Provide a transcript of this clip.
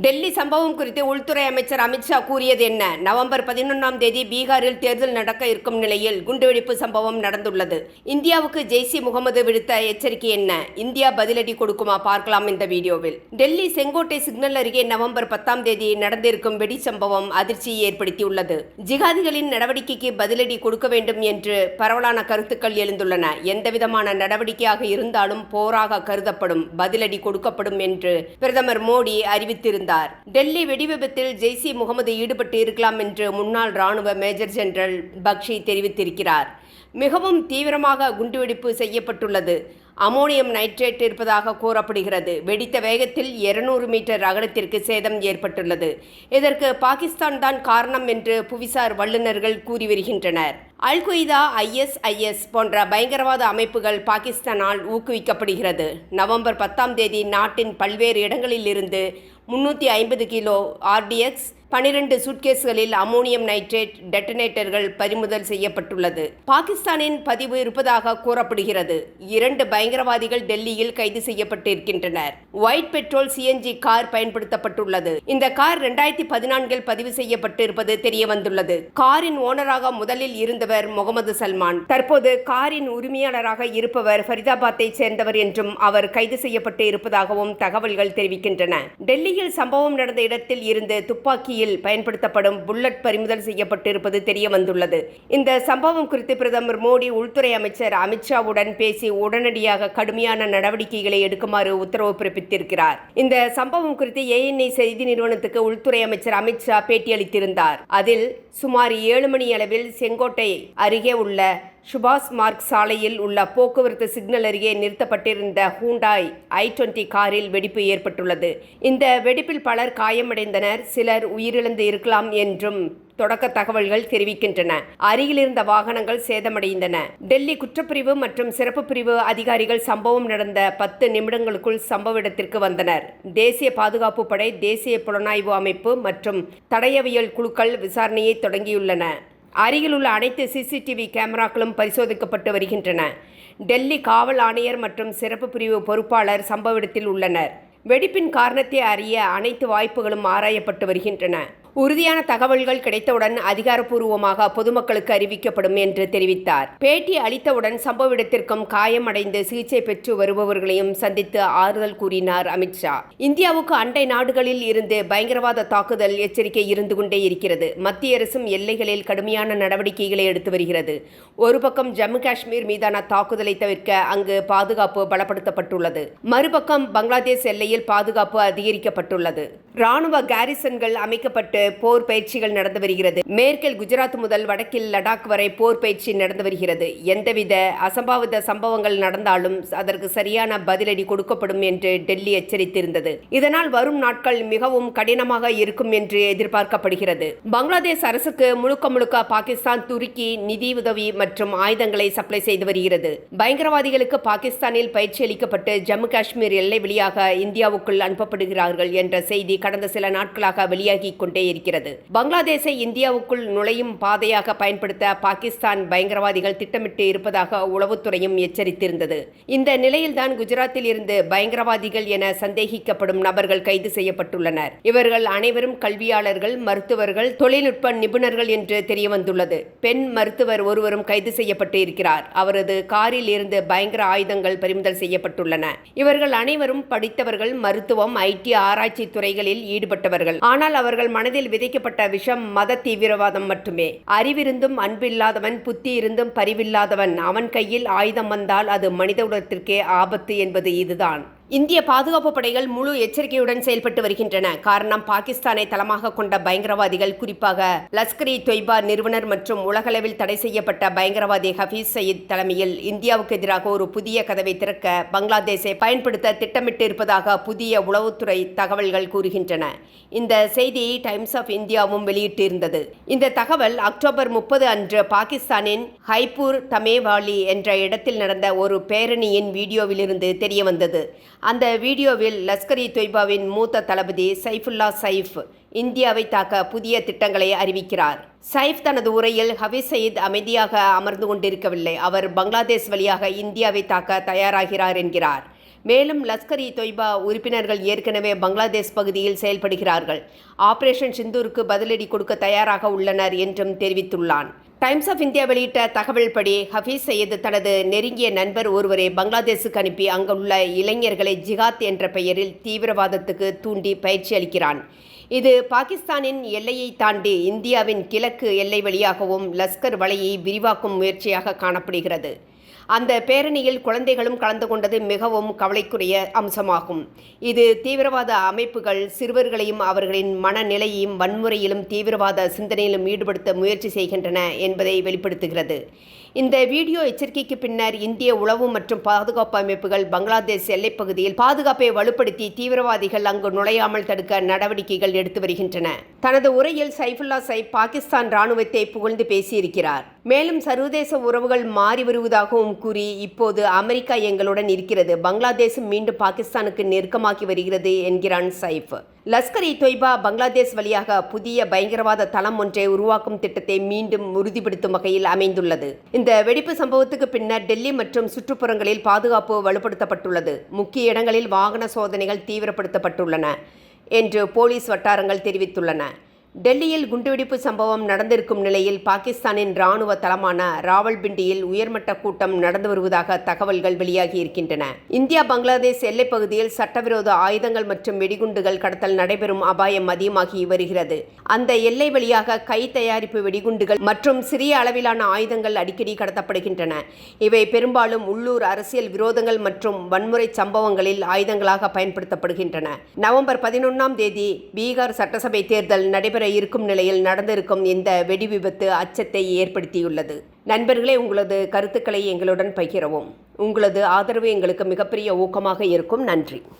டெல்லி சம்பவம் குறித்து உள்துறை அமைச்சர் அமித்ஷா கூறியது என்ன? நவம்பர் 11ஆம் தேதி பீகாரில் தேர்தல் நடக்க இருக்கும் நிலையில் குண்டுவெடிப்பு சம்பவம் நடந்துள்ளது. இந்தியாவுக்கு ஜெய்ஷ் முகமது விடுத்த எச்சரிக்கை என்ன? இந்தியா பதிலடி கொடுக்குமா? பார்க்கலாம் இந்த வீடியோவில். டெல்லி செங்கோட்டை சிக்னல் அருகே நவம்பர் 10ஆம் தேதி நடந்திருக்கும் வெடி சம்பவம் அதிர்ச்சியை ஏற்படுத்தியுள்ளது. ஜிகாதிகளின் நடவடிக்கைக்கு பதிலடி கொடுக்க வேண்டும் என்று பரவலான கருத்துக்கள் எழுந்துள்ளன. எந்தவிதமான நடவடிக்கையாக இருந்தாலும் போராக கருதப்படும், பதிலடி கொடுக்கப்படும் என்று பிரதமர் மோடி அறிவித்திருந்தார். டெல்லி வெடிவிபத்தில் ஜெய்ஷ் முகமது ஈடுபட்டு இருக்கலாம் என்று முன்னாள் ராணுவ மேஜர் ஜெனரல் பக்ஷி தெரிவித்திருக்கிறார். மிகவும் தீவிரமாக குண்டுவெடிப்பு செய்யப்பட்டுள்ளது. அமோனியம் நைட்ரேட் இருப்பதாக கூறப்படுகிறது. வெடித்த வேகத்தில் 200 மீட்டர் அகலத்திற்கு சேதம் ஏற்பட்டுள்ளது. இதற்கு பாகிஸ்தான் தான் காரணம் என்று புவிசார் வல்லுநர்கள் கூறி வருகின்றனர். அல்-கொய்தா, ISIS போன்ற பயங்கரவாத அமைப்புகள் பாகிஸ்தானால் ஊக்குவிக்கப்படுகிறது. நவம்பர் 10ஆம் தேதி நாட்டின் பல்வேறு இடங்களில் இருந்து 350 கிலோ RDX 12 சூட்கேஸ்களில் அமோனியம் நைட்ரேட் டெட்டனேட்டர்கள் பறிமுதல் செய்யப்பட்டுள்ளது. பாகிஸ்தானின் பதிவு இருப்பதாக கூறப்படுகிறது. 2 பயங்கரவாதிகள் டெல்லியில் கைது செய்யப்பட்டிருக்கின்றனர். ஒயிட் பெட்ரோல் CNG கார் பயன்படுத்தப்பட்டுள்ளது. இந்த கார் 2014இல் பதிவு செய்யப்பட்டு இருப்பது தெரிய வந்துள்ளது. காரின் ஓனராக முதலில் இருந்தவர் முகமது சல்மான். தற்போது காரின் உரிமையாளராக இருப்பவர் ஃபரிதாபாத்தை சேர்ந்தவர் என்றும் அவர் கைது செய்யப்பட்டு இருப்பதாகவும் தகவல்கள் தெரிவிக்கின்றன. டெல்லியில் சம்பவம் நடந்த இடத்தில் இருந்து துப்பாக்கி பயன்படுத்தப்படும் புல்லட் பறிமுதல் செய்யப்பட்டிருப்பது தெரிய வந்துள்ளது. இந்த சம்பவம் குறித்து பிரதமர் மோடி உள்துறை அமைச்சர் அமித்ஷாவுடன் பேசி உடனடியாக கடுமையான நடவடிக்கைகளை எடுக்குமாறு உத்தரவு பிறப்பித்திருக்கிறார். இந்த சம்பவம் குறித்து ANI செய்தி நிறுவனத்துக்கு உள்துறை அமைச்சர் அமித்ஷா பேட்டியளித்திருந்தார். அதில் சுமார் 7 மணி அளவில் செங்கோட்டை அருகே உள்ள சுபாஷ் மார்க் சாலையில் உள்ள போக்குவரத்து சிக்னல் அருகே நிறுத்தப்பட்டிருந்த ஹூண்டாய் i20 காரில் வெடிப்பு ஏற்பட்டுள்ளது. இந்த வெடிப்பில் பலர் காயமடைந்தனர், சிலர் உயிரிழந்து இருக்கலாம் என்றும் தொடக்க தகவல்கள் தெரிவிக்கின்றன. அருகில் இருந்த வாகனங்கள் சேதமடைந்தன. டெல்லி குற்றப்பிரிவு மற்றும் சிறப்பு பிரிவு அதிகாரிகள் சம்பவம் நடந்த 10 நிமிடங்களுக்குள் சம்பவ இடத்திற்கு வந்தனர். தேசிய பாதுகாப்பு படை, தேசிய புலனாய்வு அமைப்பு மற்றும் தடயவியல் குழுக்கள் விசாரணையை தொடங்கியுள்ளன. அருகிலுள்ள அனைத்து CCTV கேமராக்களும் பரிசோதிக்கப்பட்டு வருகின்றன. டெல்லி காவல் ஆணையர் மற்றும் சிறப்பு பிரிவு பொறுப்பாளர் சம்பவ இடத்தில் உள்ளனர். வெடிப்பின் காரணத்தை அறிய அனைத்து வாய்ப்புகளும் ஆராயப்பட்டு வருகின்றன. உறுதியான தகவல்கள் கிடைத்தவுடன் அதிகாரப்பூர்வமாக பொதுமக்களுக்கு அறிவிக்கப்படும் என்று தெரிவித்தார். பேட்டி அளித்தவுடன் சம்பவ இடத்திற்கும் காயமடைந்து சிகிச்சை பெற்று வருபவர்களையும் சந்தித்து ஆறுதல் கூறினார் அமித்ஷா. இந்தியாவுக்கு அண்டை நாடுகளில் இருந்து பயங்கரவாத தாக்குதல் எச்சரிக்கை இருந்து கொண்டே இருக்கிறது. மத்திய அரசும் எல்லைகளில் கடுமையான நடவடிக்கைகளை எடுத்து வருகிறது. ஒரு பக்கம் ஜம்மு காஷ்மீர் மீதான தாக்குதலை தவிர்க்க அங்கு பாதுகாப்பு பலப்படுத்தப்பட்டுள்ளது. மறுபக்கம் பங்களாதேஷ் எல்லையில் பாதுகாப்பு அதிகரிக்கப்பட்டுள்ளது. ராணுவ கேரிசன்கள் அமைக்கப்பட்டு போர் பயிற்சிகள் நடந்து வருகிறது. மேற்கில் குஜராத் முதல் வடக்கில் லடாக் வரை போர் பயிற்சி நடந்து வருகிறது. எந்தவித அசம்பாவித சம்பவங்கள் நடந்தாலும் அதற்கு சரியான பதிலடி கொடுக்கப்படும் என்று டெல்லி எச்சரித்திருந்தது. இதனால் வரும் நாட்கள் மிகவும் கடினமாக இருக்கும் என்று எதிர்பார்க்கப்படுகிறது. பங்களாதேஷ் அரசுக்கு முழுக்க பாகிஸ்தான் துருக்கி நிதி உதவி மற்றும் ஆயுதங்களை சப்ளை செய்து வருகிறது. பயங்கரவாதிகளுக்கு பாகிஸ்தானில் பயிற்சி அளிக்கப்பட்டு ஜம்மு காஷ்மீர் எல்லை வழியாக இந்தியாவுக்குள் அனுப்பப்படுகிறார்கள் என்ற செய்தி கடந்த சில நாட்களாக வெளியாகி கொண்டே இருக்கிறது. பங்களாதேஷை இந்தியாவுக்குள் நுழையும் பாதையாக பயன்படுத்த பாகிஸ்தான் பயங்கரவாதிகள் திட்டமிட்டு இருப்பதாக உளவுத்துறையும் எச்சரித்திருந்தது. இந்த நிலையில்தான் குஜராத்தில் இருந்து பயங்கரவாதிகள் என சந்தேகிக்கப்படும் நபர்கள் கைது செய்யப்பட்டுள்ளனர். இவர்கள் அனைவரும் கல்வியாளர்கள், மருத்துவர்கள், தொழில்நுட்ப நிபுணர்கள் என்று தெரியவந்துள்ளது. பெண் மருத்துவர் ஒருவரும் கைது செய்யப்பட்டு இருக்கிறார். அவரது காரில் இருந்து பயங்கர ஆயுதங்கள் பறிமுதல் செய்யப்பட்டுள்ளன. இவர்கள் அனைவரும் படித்தவர்கள், மருத்துவம், IT ஆராய்ச்சி துறைகளில் ஈடுபட்டவர்கள். ஆனால் அவர்கள் மனதில் விதைக்கப்பட்ட விஷம் மத தீவிரவாதம் மட்டுமே. அறிவிருந்தும் அன்பில்லாதவன், புத்தி இருந்தும் பரிவில்லாதவன், அவன் கையில் ஆயுதம் வந்தால் அது மனித குலத்திற்கே ஆபத்து என்பது இதுதான். இந்திய பாதுகாப்பு படைகள் முழு எச்சரிக்கையுடன் செயல்பட்டு வருகின்றன. காரணம், பாகிஸ்தானை தளமாக கொண்ட பயங்கரவாதிகள், குறிப்பாக லஷ்கர்-இ-தொய்பா நிறுவனர் மற்றும் உலகளவில் தடை செய்யப்பட்ட பயங்கரவாதி ஹபீஸ் சயீத் தலைமையில் இந்தியாவுக்கு எதிராக ஒரு புதிய கதவை திறக்க பங்களாதேஷை பயன்படுத்த திட்டமிட்டு இருப்பதாக புதிய உளவுத்துறை தகவல்கள் கூறுகின்றன. இந்த செய்தியை டைம்ஸ் ஆஃப் இந்தியாவும் வெளியிட்டிருந்தது. இந்த தகவல் அக்டோபர் 30 அன்று பாகிஸ்தானின் ஹைப்பூர் தமேவாலி என்ற இடத்தில் நடந்த ஒரு பேரணியின் வீடியோவிலிருந்து தெரியவந்தது. அந்த வீடியோவில் லஷ்கர்-இ-தொய்பாவின் மூத்த தளபதி சைஃபுல்லா சைஃப் இந்தியாவை தாக்க புதிய திட்டங்களை அறிவிக்கிறார். சைஃப் தனது உரையில் ஹபீஸ் சயீத் அமைதியாக அமர்ந்து கொண்டிருக்கவில்லை, அவர் பங்களாதேஷ் வழியாக இந்தியாவை தாக்க தயாராகிறார் என்கிறார். மேலும் லஷ்கர்-இ-தொய்பா உறுப்பினர்கள் ஏற்கனவே பங்களாதேஷ் பகுதியில் செயல்படுகிறார்கள். ஆபரேஷன் சிந்தூருக்கு பதிலடி கொடுக்க தயாராக உள்ளனர் என்றும் தெரிவித்துள்ளான். டைம்ஸ் ஆஃப் இந்தியா வெளியிட்ட தகவல் படி ஹபீஸ் சையது தனது நெருங்கிய நண்பர் ஒருவரை பங்களாதேஷுக்கு அனுப்பி அங்குள்ள இளைஞர்களை ஜிகாத் என்ற பெயரில் தீவிரவாதத்துக்கு தூண்டி பயிற்சி அளிக்கிறான். இது பாகிஸ்தானின் எல்லையை தாண்டி இந்தியாவின் கிழக்கு எல்லை வழியாகவும் லஷ்கர் வலையை விரிவாக்கும் முயற்சியாக காணப்படுகிறது. அந்த பேரணியில் குழந்தைகளும் கலந்து கொண்டது மிகவும் கவலைக்குரிய அம்சமாகும். இது தீவிரவாத அமைப்புகள் சிறுவர்களையும் அவர்களின் மனநிலையையும் வன்முறையிலும் தீவிரவாத சிந்தனையிலும் ஈடுபடுத்த முயற்சி செய்கின்றன என்பதை வெளிப்படுத்துகிறது. இந்த வீடியோ எச்சரிக்கைக்கு பின்னர் இந்திய உளவு மற்றும் பாதுகாப்பு அமைப்புகள் பங்களாதேஷ் எல்லைப்பகுதியில் பாதுகாப்பை வலுப்படுத்தி தீவிரவாதிகள் அங்கு நுழையாமல் தடுக்க நடவடிக்கைகள் எடுத்து வருகின்றன. தனது உரையில் சைஃபுல்லா சைஃப் பாகிஸ்தான் இராணுவத்தை புகழ்ந்து பேசியிருக்கிறார். மேலும் சர்வதேச உறவுகள் மாறி வருவதாகவும் கூறி, இப்போது அமெரிக்கா எங்களுடன் இருக்கிறது, பங்களாதேஷும் மீண்டும் பாகிஸ்தானுக்கு நெருக்கமாகி வருகிறது என்கிறான் சைஃப். லஷ்கர்-இ-தொய்பா பங்களாதேஷ் வழியாக புதிய பயங்கரவாத தளம் ஒன்றை உருவாக்கும் திட்டத்தை மீண்டும் உறுதிப்படுத்தும் வகையில் அமைந்துள்ளது. இந்த வெடிப்பு சம்பவத்துக்கு பின்னர் டெல்லி மற்றும் சுற்றுப்புறங்களில் பாதுகாப்பு வலுப்படுத்தப்பட்டுள்ளது. முக்கிய இடங்களில் வாகன சோதனைகள் தீவிரப்படுத்தப்பட்டுள்ளன என்று போலீஸ் வட்டாரங்கள் தெரிவித்துள்ளன. டெல்லியில் குண்டுவெடிப்பு சம்பவம் நடந்திருக்கும் நிலையில் பாகிஸ்தானின் இராணுவ தளமான ராவல்பிண்டியில் உயர்மட்ட கூட்டம் நடந்து வருவதாக தகவல்கள் வெளியாகி இருக்கின்றன. இந்தியா பங்களாதேஷ் எல்லைப்பகுதியில் சட்டவிரோத ஆயுதங்கள் மற்றும் வெடிகுண்டுகள் கடத்தல் நடைபெறும் அபாயம் அதிகமாகி வருகிறது. அந்த எல்லை வழியாக கை தயாரிப்பு வெடிகுண்டுகள் மற்றும் சிறிய அளவிலான ஆயுதங்கள் அடிக்கடி கடத்தப்படுகின்றன. இவை பெரும்பாலும் உள்ளூர் அரசியல் விரோதங்கள் மற்றும் வன்முறை சம்பவங்களில் ஆயுதங்களாக பயன்படுத்தப்படுகின்றன. நவம்பர் 11ஆம் தேதி பீகார் சட்டசபை தேர்தல் நடைபெற இருக்கும் நிலையில் நடந்திருக்கும் இந்த வெடி விபத்து அச்சத்தை ஏற்படுத்தியுள்ளது. நண்பர்களே, உங்களது கருத்துக்களை எங்களுடன் பகிரவும். உங்களது ஆதரவு எங்களுக்கு மிகப்பெரிய ஊக்கமாக இருக்கும். நன்றி.